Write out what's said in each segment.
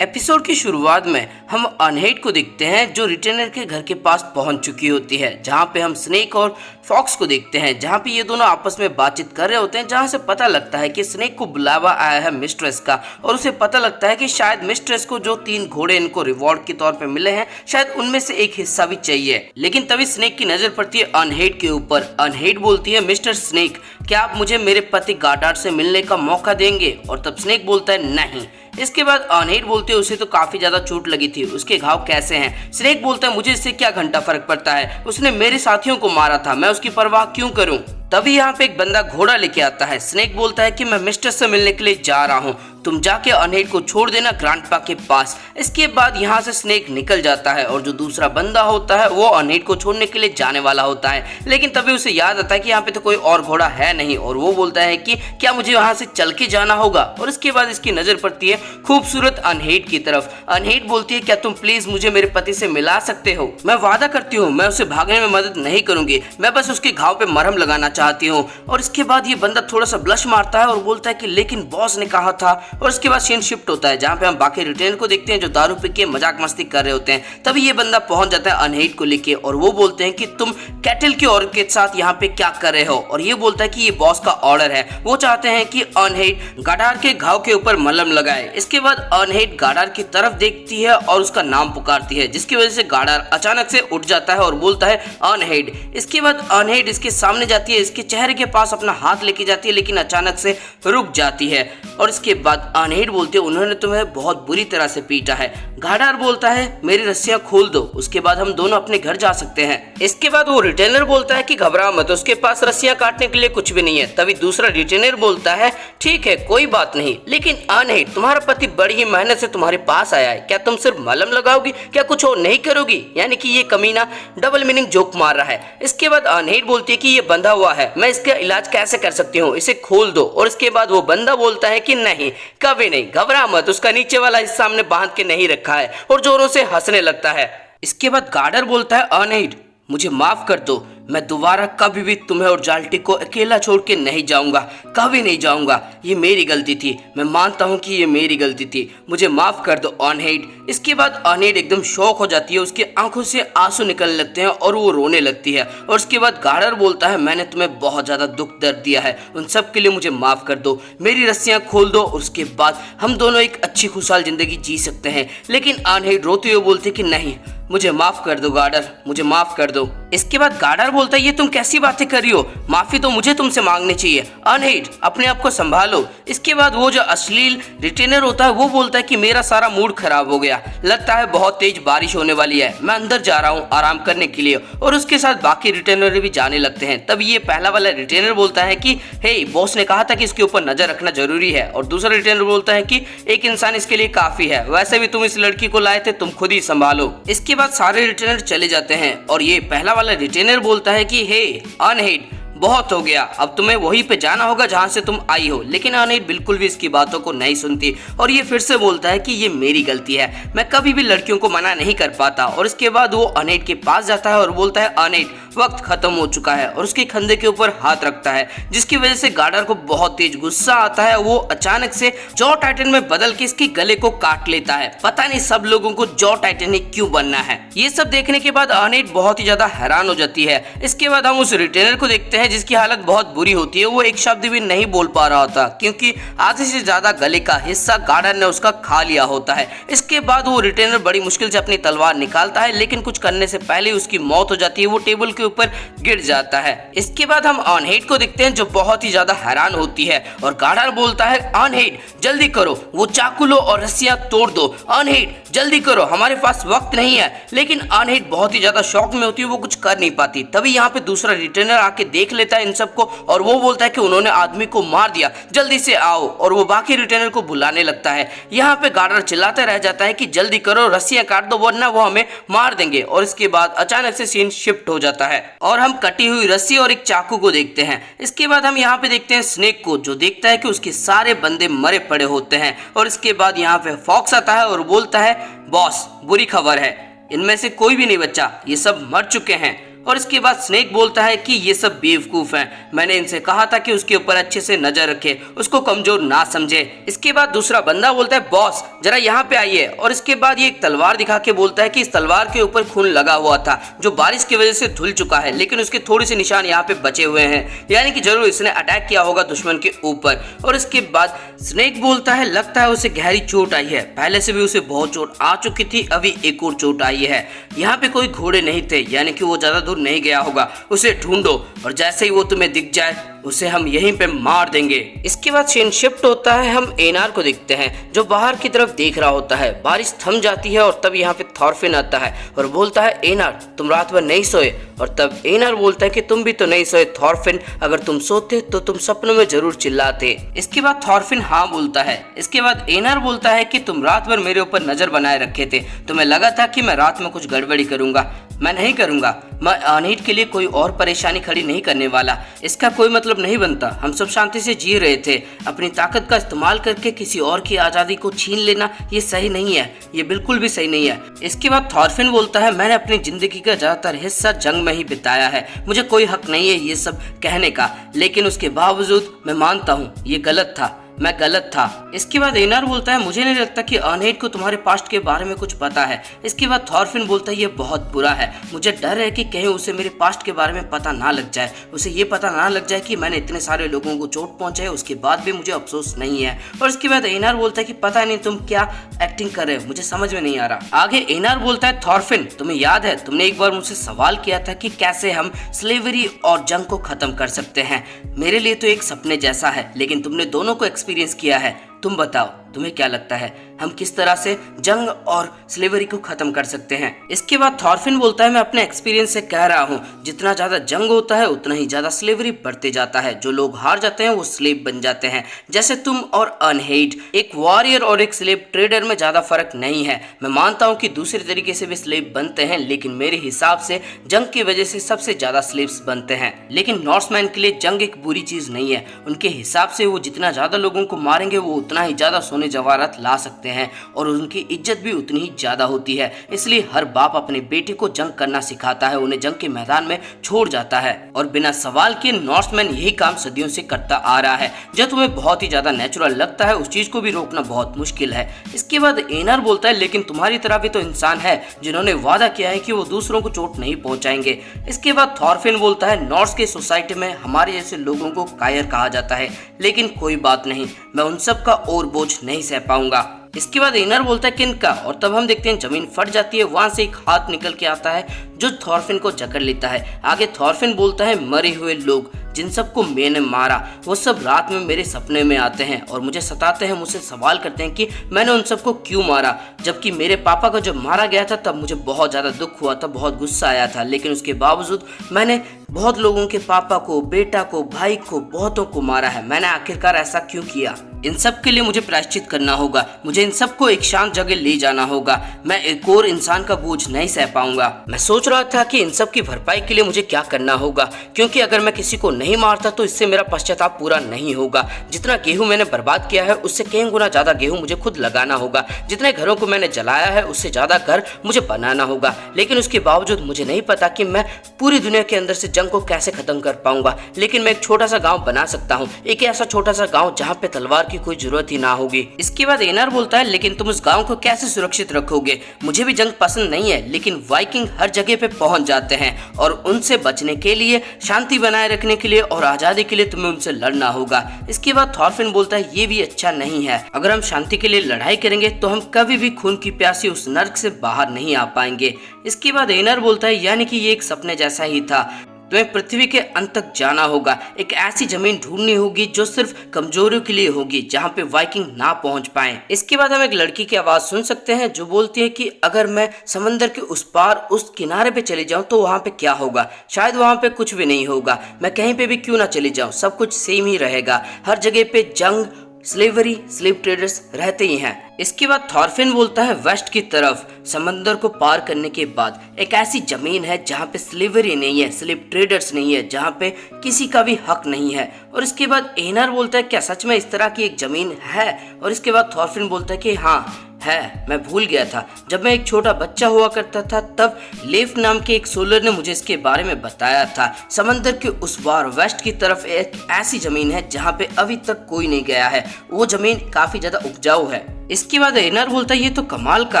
Episode की शुरुआत में हम अनहेड को देखते हैं जो रिटेनर के घर के पास पहुंच चुकी होती है, जहां पे हम स्नेक और फॉक्स को देखते हैं, जहां पे ये दोनों आपस में बातचीत कर रहे होते हैं, जहां से पता लगता है कि स्नेक को बुलावा आया है मिस्ट्रेस का और उसे पता लगता है कि शायद मिस्ट्रेस को जो 3 घोड़े इनको रिवॉर्ड के तौर पे मिले हैं शायद उनमें से एक हिस्सा भी चाहिए। लेकिन तभी स्नेक की नजर पड़ती है अनहेड के ऊपर। अनहेड बोलती है, मिस्टर स्नेक, क्या आप मुझे मेरे पति गार्डार्ड से मिलने का मौका देंगे? और तब स्नेक बोलता है नहीं। इसके बाद अनहेड बोलते हैं उसे तो काफी ज्यादा चोट लगी थी, उसके घाव कैसे हैं? स्नेक बोलता है मुझे इससे क्या घंटा फर्क पड़ता है, उसने मेरे साथियों को मारा था, मैं उसकी परवाह क्यों करूं? तभी यहाँ पे एक बंदा घोड़ा लेके आता है। स्नेक बोलता है कि मैं मिस्टर से मिलने के लिए जा रहा हूँ, तुम जाके अनहेड को छोड़ देना ग्रैंडपा के पास। इसके बाद यहाँ से स्नेक निकल जाता है और जो दूसरा बंदा होता है वो अनहेड को छोड़ने के लिए जाने वाला होता है, लेकिन तभी उसे याद आता है कि यहाँ पे तो कोई और घोड़ा है नहीं और वो बोलता है कि क्या मुझे वहां से चल के जाना होगा? और इसके बाद इसकी नजर पड़ती है खूबसूरत अनहेड की तरफ। अनहेड बोलती है क्या तुम प्लीज मुझे मेरे पति से मिला सकते हो? मैं वादा करती हूँ मैं उसे भागने में मदद नहीं करूंगी, मैं बस उसके घाव पे मरहम लगाना चाहती हूँ। और इसके बाद ये बंदा थोड़ा सा ब्लश मारता है और बोलता है कि लेकिन बॉस ने कहा था। और इसके बाद सीन शिफ्ट होता है जहाँ पे हम बाकी रिटेनर को देखते हैं जो दारू पी के मजाक मस्ती कर रहे होते हैं। तभी ये बंदा पहुंच जाता है अनहेड को लेके और वो बोलते हैं कि तुम कैटल की औरत के साथ यहाँ पे क्या कर रहे हो? और ये बोलता है कि ये बॉस का ऑर्डर है, वो चाहते हैं कि अनहेड गार्डार्ड के घाव के ऊपर मलहम लगाए। इसके बाद अनहेड गार्डार्ड की तरफ देखती है और उसका नाम पुकारती है, जिसकी वजह से गार्डार्ड अचानक से उठ जाता है और बोलता है अनहेड। इसके बाद अनहेड इसके सामने जाती है, इसके चेहरे के पास अपना हाथ लेके जाती है, लेकिन अचानक से रुक जाती है। और इसके बाद अनहेड बोलते हैं उन्होंने तुम्हें बहुत बुरी तरह से पीटा है। गार्डार्ड बोलता है मेरी रस्सियां खोल दो, उसके बाद हम दोनों अपने घर जा सकते हैं। इसके बाद वो रिटेनर बोलता है कि घबरा मत, उसके पास रस्सियां काटने के लिए कुछ भी नहीं है। तभी दूसरा रिटेनर बोलता है ठीक है कोई बात नहीं, लेकिन अनहेड तुम्हारा पति बड़ी ही मेहनत से तुम्हारे पास आया है, क्या तुम सिर्फ मलहम लगाओगी, क्या कुछ और नहीं करोगी? यानी कि ये कमीना डबल मीनिंग जोक मार रहा है। इसके बाद अनहेड बोलती है कि ये बंधा हुआ है, मैं इसका इलाज कैसे कर सकती हूँ, इसे खोल दो। और इसके बाद वो बंदा बोलता है कि नहीं कभी नहीं, घबरा मत, उसका नीचे वाला हिस्सा हमने बांध के नहीं रखा है, और जोरों से हंसने लगता है। इसके बाद गार्डर बोलता है अनहेड मुझे माफ कर दो, मैं दोबारा कभी भी तुम्हें और जाल्टी को अकेला छोड़ के नहीं जाऊंगा, कभी नहीं जाऊंगा, ये मेरी गलती थी, मैं मानता हूँ कि ये मेरी गलती थी, मुझे माफ कर दो अनहेड। इसके बाद अनहेड एकदम शॉक हो जाती है, उसकी आंखों से आंसू निकलने लगते हैं और वो रोने लगती है। और उसके बाद गार्डर बोलता है मैंने तुम्हें बहुत ज्यादा दुख दर्द दिया है, उन सब के लिए मुझे माफ कर दो, मेरी रस्सियां खोल दो, उसके बाद हम दोनों एक अच्छी खुशहाल जिंदगी जी सकते हैं। लेकिन अनहेड रोते हुए बोलते कि नहीं मुझे माफ कर दो गार्डर, मुझे माफ कर दो। इसके बाद गार्डर बोलता है ये तुम कैसी बातें कर रही हो, माफी तो मुझे तुमसे मांगनी चाहिए, अनहेड अपने आप को संभालो। इसके बाद वो जो अश्लील रिटेनर होता है वो बोलता है कि मेरा सारा मूड खराब हो गया, लगता है बहुत तेज बारिश होने वाली है, मैं अंदर जा रहा हूँ आराम करने के लिए। और उसके साथ बाकी रिटेनर भी जाने लगते हैं। तब ये पहला वाला रिटेनर बोलता है कि हे बॉस ने कहा था कि इसके ऊपर नजर रखना जरूरी है। और दूसरा रिटेनर बोलता है कि एक इंसान इसके लिए काफी है, वैसे भी तुम इस लड़की को लाए थे, तुम खुद ही संभालो। इसके बाद सारे रिटेनर चले जाते हैं और ये पहला वाला रिटेनर बोलता है कि हे अनहेड बहुत हो गया, अब तुम्हें वहीं पे जाना होगा जहां से तुम आई हो। लेकिन अनहेड बिल्कुल भी इसकी बातों को नहीं सुनती और ये फिर से बोलता है कि ये मेरी गलती है, मैं कभी भी लड़कियों को मना नहीं कर पाता। और इसके बाद वो अनहेड के पास जाता है और बोलता है अनहेड वक्त खत्म हो चुका है, और उसके कंधे के ऊपर हाथ रखता है, जिसकी वजह से गार्डर को बहुत तेज गुस्सा आता है। वो अचानक से जॉ टाइटन में बदल के इसके गले को काट लेता है। पता नहीं सब लोगों को जॉ टाइटन ही क्यों बनना है। ये सब देखने के बाद अनहेड बहुत ही ज्यादा हैरान हो जाती है। इसके बाद हम उस रिटेनर को देखते हैं जिसकी हालत बहुत बुरी होती है, वो एक शब्द भी नहीं बोल पा रहा होता क्योंकि आधे से ज्यादा गले का हिस्सा गार्डर ने उसका खा लिया होता है। इसके बाद वो रिटेनर बड़ी मुश्किल से अपनी तलवार निकालता है, लेकिन कुछ करने से पहले उसकी मौत हो जाती है, वो टेबल के ऊपर गिर जाता है। इसके बाद हम अनहेड को देखते हैं जो बहुत ही ज्यादा हैरान होती है और गार्डर बोलता है अनहेड जल्दी करो, वो चाकू लो और रस्सियां तोड़ दो, अनहेड जल्दी करो, हमारे पास वक्त नहीं है। लेकिन अनहेड बहुत ही ज्यादा शॉक में होती है, वो कुछ कर नहीं पाती। तभी यहाँ पे दूसरा रिटेनर आके देख लेता है इन सबको और वो बोलता है कि उन्होंने आदमी को मार दिया, जल्दी से आओ। और वो बाकी रिटेनर को बुलाने लगता है। यहाँ पे गार्डर चिल्लाता रह जाता है कि जल्दी करो, रस्सियां काट दो वरना वो हमें मार देंगे। और इसके बाद अचानक से सीन शिफ्ट हो जाता है और हम कटी हुई रस्सी और एक चाकू को देखते हैं। इसके बाद हम यहाँ पे देखते हैं स्नेक को, जो देखता है कि उसके सारे बंदे मरे पड़े होते हैं। और इसके बाद यहाँ पे फॉक्स आता है और बोलता है बॉस बुरी खबर है, इनमें से कोई भी नहीं बचा, ये सब मर चुके हैं। और इसके बाद स्नेक बोलता है कि ये सब बेवकूफ हैं, मैंने इनसे कहा था कि उसके ऊपर अच्छे से नजर रखे, उसको कमजोर ना समझे। इसके बाद दूसरा बंदा बोलता है बॉस जरा यहाँ पे आइए, और इसके बाद ये एक तलवार दिखा के बोलता है कि इस तलवार के ऊपर खून लगा हुआ था जो बारिश की वजह से धुल चुका है, लेकिन उसके थोड़े से निशान यहाँ पे बचे हुए हैं, यानी कि जरूर इसने अटैक किया होगा दुश्मन के ऊपर। और इसके बाद स्नेक बोलता है लगता है उसे गहरी चोट आई है, पहले से भी उसे बहुत चोट आ चुकी थी, अभी एक और चोट आई है। यहाँ पे कोई घोड़े नहीं थे, यानी कि वो ज्यादा दूर नहीं गया होगा, उसे ढूंढो और जैसे ही वो तुम्हें दिख जाए उसे हम यहीं पे मार देंगे। इसके बाद सीन शिफ्ट होता है, हम एनार को देखते हैं जो बाहर की तरफ देख रहा होता है। बारिश थम जाती है और तब यहाँ पे थॉरफिन आता है और बोलता है एनार तुम रात भर नहीं सोए, और तब एनार बोलता है कि तुम भी तो नहीं सोए थॉरफिन, अगर तुम सोते तो तुम सपनों में जरूर चिल्लाते। इसके बाद थॉरफिन हाँ बोलता है। इसके बाद एनार बोलता है कि तुम रात भर मेरे ऊपर नजर बनाए रखे थे, तुम्हें लगा था कि मैं रात में कुछ गड़बड़ी करूंगा, मैं नहीं करूंगा, मैं अनहीट के लिए कोई और परेशानी खड़ी नहीं करने वाला, इसका कोई मतलब नहीं बनता, हम सब शांति से जी रहे थे, अपनी ताकत का इस्तेमाल करके किसी और की आज़ादी को छीन लेना ये सही नहीं है, ये बिल्कुल भी सही नहीं है। इसके बाद थॉरफिन बोलता है मैंने अपनी जिंदगी का ज़्यादातर हिस्सा जंग में ही बिताया है, मुझे कोई हक नहीं है ये सब कहने का, लेकिन उसके बावजूद मैं मानता हूँ ये गलत था, मैं गलत था। इसके बाद एनार बोलता है मुझे नहीं लगता कि अनहीट को तुम्हारे पास्ट के बारे में कुछ पता है। इसके बाद थॉरफिन बोलता है ये बहुत बुरा है, मुझे डर है कि कहीं उसे मेरे पास्ट के बारे में पता ना लग जाए, उसे ये पता ना लग जाए कि मैंने इतने सारे लोगों को चोट पहुंचाई, उसके बाद भी मुझे अफसोस नहीं है। और इसके बाद एनार बोलता है कि पता नहीं तुम क्या एक्टिंग कर रहे हो, मुझे समझ में नहीं आ रहा। आगे एनार बोलता है थॉरफिन तुम्हें याद है तुमने एक बार मुझसे सवाल किया था कि कैसे हम स्लेवरी और जंग को खत्म कर सकते हैं, मेरे लिए तो एक सपने जैसा है, लेकिन तुमने दोनों को एक्सपीरियंस किया है, तुम बताओ तुम्हें क्या लगता है हम किस तरह से जंग और स्लेवरी को खत्म कर सकते हैं। इसके बाद थॉरफिन बोलता है मैं अपने एक्सपीरियंस से कह रहा हूँ जितना ज्यादा जंग होता है उतना ही ज्यादा स्लेवरी बढ़ते जाता है, जो लोग हार जाते हैं वो स्लेव बन जाते हैं, जैसे तुम और अनहीट। एक वॉरियर और एक स्लेव ट्रेडर में ज्यादा फर्क नहीं है, मैं मानता हूँ कि दूसरे तरीके से भी स्लेव बनते हैं, लेकिन मेरे हिसाब से जंग की वजह से सबसे ज्यादा स्लेव्स बनते हैं। लेकिन नॉर्समैन के लिए जंग एक बुरी चीज नहीं है, उनके हिसाब से वो जितना ज्यादा लोगों को मारेंगे वो उतना ही ज्यादा सोने जवाहरात ला सकते हैं और उनकी इज्जत भी उतनी ही ज्यादा होती है। इसलिए हर बाप अपने बेटे को जंग करना सिखाता है, उन्हें जंग के मैदान में छोड़ जाता है, और बिना सवाल के नॉर्समैन यही काम सदियों से करता आ रहा है। जो तुम्हें बहुत ही ज्यादा नेचुरल लगता है उस चीज को भी रोकना बहुत मुश्किल है। इसके बाद एनार बोलता है लेकिन तुम्हारी तरह भी तो इंसान है जिन्होंने वादा किया है कि वो दूसरों को चोट नहीं पहुंचाएंगे। इसके बाद थॉरफिन बोलता है नॉर्स के सोसाइटी में हमारे जैसे लोगों को कायर कहा जाता है, लेकिन कोई बात नहीं, मैं उन सब का और बोझ नहीं सह पाऊंगा। इसके बाद एनार बोलता है किनका, और तब हम देखते हैं जमीन फट जाती है, वहां से एक हाथ निकल के आता है जो थॉरफिन को जकड़ लेता है। आगे थॉरफिन बोलता है मरे हुए लोग जिन सबको मैंने मारा वो सब रात में मेरे सपने में आते हैं और मुझे सताते हैं, मुझसे सवाल करते हैं कि मैंने उन सबको क्यों मारा, जबकि मेरे पापा को जब मारा गया था तब मुझे बहुत ज़्यादा दुख हुआ था, बहुत गुस्सा आया था, लेकिन उसके बावजूद मैंने बहुत लोगों के पापा को, बेटा को, भाई को, बहुतों को मारा है, मैंने आखिरकार ऐसा क्यों किया। इन सब के लिए मुझे प्रायश्चित करना होगा, मुझे इन सबको एक शांत जगह ले जाना होगा, मैं एक और इंसान का बोझ नहीं सह पाऊंगा। मैं सोच रहा था कि इन सब की भरपाई के लिए मुझे क्या करना होगा, क्योंकि अगर मैं किसी को नहीं मारता तो इससे मेरा पश्चाताप पूरा नहीं होगा। जितना गेहूं मैंने बर्बाद किया है उससे कई गुना ज्यादा गेहूं मुझे खुद लगाना होगा, जितने घरों को मैंने जलाया है उससे ज्यादा घर मुझे बनाना होगा, लेकिन उसके बावजूद मुझे नहीं पता कि मैं पूरी दुनिया के अंदर से जंग को कैसे खत्म कर पाऊंगा। लेकिन मैं एक छोटा सा गाँव बना सकता हूँ, एक ऐसा छोटा सा गाँव जहाँ पे तलवार की कोई जरूरत ही ना होगी। इसके बाद एनार बोलता है लेकिन तुम उस गांव को कैसे सुरक्षित रखोगे, मुझे भी जंग पसंद नहीं है, लेकिन वाइकिंग हर जगह पे पहुंच जाते हैं और उनसे बचने के लिए, शांति बनाए रखने के लिए और आजादी के लिए तुम्हें उनसे लड़ना होगा। इसके बाद थॉरफिन बोलता है ये भी अच्छा नहीं है, अगर हम शांति के लिए लड़ाई करेंगे तो हम कभी भी खून की प्यासी उस नर्क से बाहर नहीं आ पाएंगे। इसके बाद एनार बोलता है यानी कि ये एक सपने जैसा ही था, तुम्हें पृथ्वी के अंत तक जाना होगा, एक ऐसी जमीन ढूंढनी होगी जो सिर्फ कमजोरियों के लिए होगी, जहां पे वाइकिंग ना पहुंच पाए। इसके बाद हम एक लड़की की आवाज सुन सकते हैं जो बोलती है कि अगर मैं समंदर के उस पार उस किनारे पे चले जाऊं तो वहां पे क्या होगा, शायद वहां पे कुछ भी नहीं होगा, मैं कहीं पे भी क्यों ना चली जाऊं, सब कुछ सेम ही रहेगा, हर जगह पे जंग, स्लेवरी, स्लेव ट्रेडर्स रहते ही हैं। इसके बाद थॉरफिन बोलता है वेस्ट की तरफ समंदर को पार करने के बाद एक ऐसी जमीन है जहाँ पे स्लेवरी नहीं है, स्लेव ट्रेडर्स नहीं है, जहाँ पे किसी का भी हक नहीं है। और इसके बाद एनार बोलता है क्या सच में इस तरह की एक जमीन है, और इसके बाद थॉरफिन बोलता है कि हाँ है, मैं भूल गया था। जब मैं एक छोटा बच्चा हुआ करता था तब लेफ नाम के एक सोलर ने मुझे इसके बारे में बताया था। समंदर के उस पार वेस्ट की तरफ एक ऐसी जमीन है जहाँ पे अभी तक कोई नहीं गया है। वो जमीन काफी ज्यादा उपजाऊ है। इसके बाद एनर बोलता है ये तो कमाल का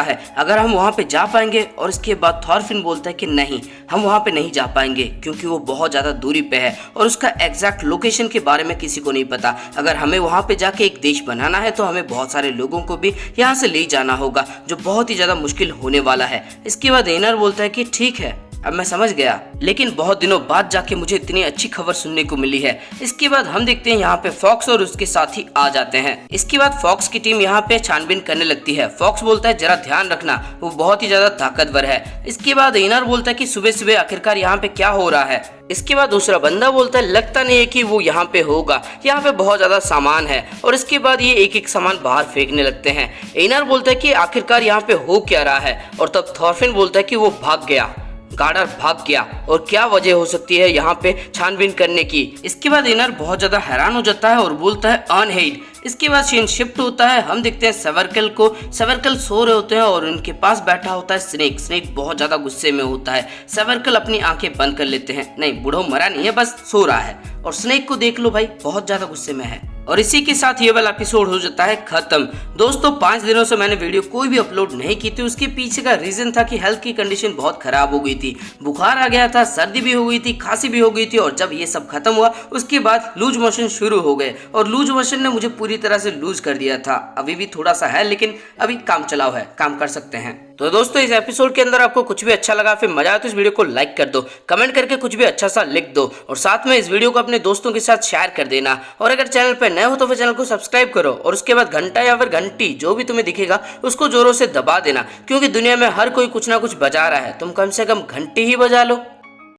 है, अगर हम वहाँ पे जा पाएंगे। और इसके बाद थॉरफिन बोलता है कि नहीं, हम वहाँ पे नहीं जा पाएंगे क्योंकि वो बहुत ज़्यादा दूरी पे है और उसका एग्जैक्ट लोकेशन के बारे में किसी को नहीं पता। अगर हमें वहाँ पे जाके एक देश बनाना है तो हमें बहुत सारे लोगों को भी यहाँ से ले जाना होगा, जो बहुत ही ज़्यादा मुश्किल होने वाला है। इसके बाद एनर बोलता है कि ठीक है, अब मैं समझ गया, लेकिन बहुत दिनों बाद जाके मुझे इतनी अच्छी खबर सुनने को मिली है। इसके बाद हम देखते हैं यहाँ पे फॉक्स और उसके साथी आ जाते हैं। इसके बाद फॉक्स की टीम यहाँ पे छानबीन करने लगती है। फॉक्स बोलता है जरा ध्यान रखना, वो बहुत ही ज्यादा ताकतवर है। इसके बाद एनर बोलता है कि सुबह सुबह आखिरकार यहाँ पे क्या हो रहा है। इसके बाद दूसरा बंदा बोलता है लगता नहीं है कि वो यहाँ पे होगा, यहाँ पे बहुत ज्यादा सामान है। और इसके बाद ये एक एक सामान बाहर फेंकने लगते हैं। एनर बोलता है कि आखिरकार यहाँ पे हो क्या रहा है। और तब थॉरफिन बोलता है कि वो भाग गया, गार्डर भाग गया और क्या वजह हो सकती है यहाँ पे छानबीन करने की। इसके बाद एनर बहुत ज्यादा हैरान हो जाता है और बोलता है अनहेड। इसके बाद सीन शिफ्ट होता है। हम देखते हैं सेवर्कल को। सेवर्कल सो रहे होते हैं और उनके पास बैठा होता है स्नेक। स्नेक बहुत ज्यादा गुस्से में होता है। सेवर्कल अपनी आंखें बंद कर लेते हैं। नहीं, बूढ़ो मरा नहीं है, बस सो रहा है। और स्नेक को देख लो भाई, बहुत ज्यादा गुस्से में है। और इसी के साथ ये वाला एपिसोड हो जाता है खत्म। दोस्तों 5 दिनों से मैंने वीडियो कोई भी अपलोड नहीं की थी। उसके पीछे का रीजन था कि हेल्थ की कंडीशन बहुत खराब हो गई थी, बुखार आ गया था, सर्दी भी हो गई थी, खांसी भी हो गई थी। और जब ये सब खत्म हुआ उसके बाद लूज मोशन शुरू हो गए और लूज मोशन ने मुझे पूरी तरह से लूज कर दिया था। अभी भी थोड़ा सा है लेकिन अभी काम चलाओ है, काम कर सकते हैं। तो दोस्तों इस एपिसोड के अंदर आपको कुछ भी अच्छा लगा, फिर मजा आया तो इस वीडियो को लाइक कर दो, कमेंट करके कुछ भी अच्छा सा लिख दो और साथ में इस वीडियो को अपने दोस्तों के साथ शेयर कर देना। और अगर चैनल पर नए हो तो फिर चैनल को सब्सक्राइब करो और उसके बाद घंटा या फिर घंटी जो भी तुम्हें दिखेगा उसको जोरों से दबा देना, क्योंकि दुनिया में हर कोई कुछ ना कुछ बजा रहा है, तुम कम से कम घंटी ही बजा लो।